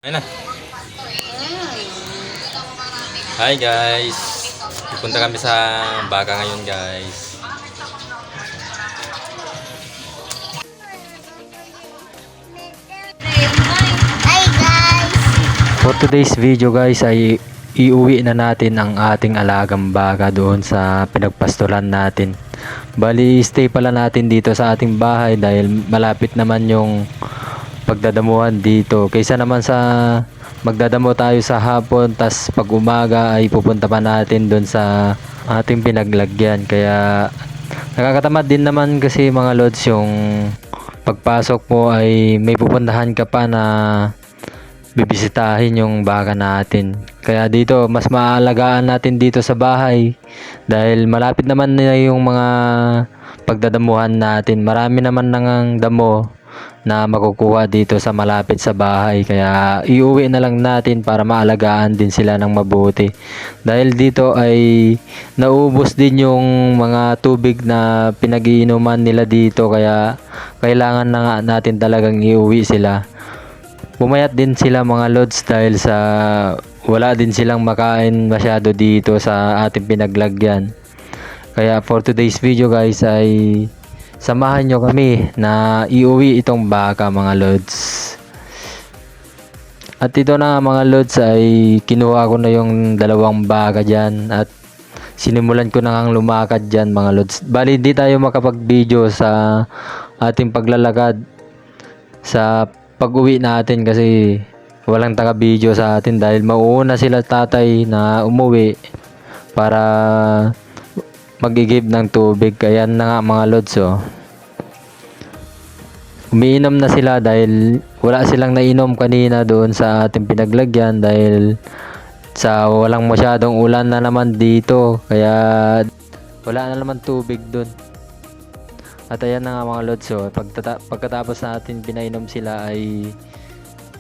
Ayun na. Hi guys. Pupunta kami sa baka ngayon guys. Hi guys! For today's video guys ay iuwi na natin ang ating alagang baka doon sa pinagpastulan natin. Bali stay pala natin dito sa ating bahay dahil malapit naman yung pagdadamuhan dito. Kaysa naman sa magdadamo tayo sa hapon tas pag umaga ay pupunta pa natin doon sa ating pinaglagyan. Kaya nakakatamad din naman kasi mga lods yung pagpasok mo ay may pupuntahan ka pa na bibisitahin yung baka natin. Kaya dito mas maalagaan natin dito sa bahay dahil malapit naman na yung mga pagdadamuhan natin. Marami naman nang damo na makukuha dito sa malapit sa bahay. Kaya iuwi na lang natin para maalagaan din sila ng mabuti. Dahil dito ay naubos din yung mga tubig na pinag-iinuman nila dito. Kaya kailangan na nga natin talagang iuwi sila. Pumayat din sila mga lods dahil sa wala din silang makain masyado dito sa ating pinaglagyan. Kaya for today's video guys ay samahan nyo kami na iuwi itong baka mga lods. At ito na mga lods ay kinuha ko na yung dalawang baka dyan at sinimulan ko na ngang lumakad dyan mga lods. Bali di tayo makapag-video sa ating paglalakad sa pag-uwi natin kasi walang taga-video sa atin dahil mauuna sila tatay na umuwi para mag-igib ng tubig. Kaya na nga mga lods umiinom na sila dahil wala silang nainom kanina doon sa ating pinaglagyan dahil sa walang masyadong ulan na naman dito. Kaya wala na naman tubig doon. At ayan na nga mga lods pagkatapos natin pinainom sila ay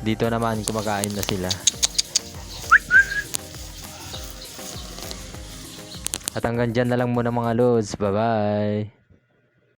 dito naman kumakain na sila. At hanggang dyan na lang muna mga lods. Bye bye.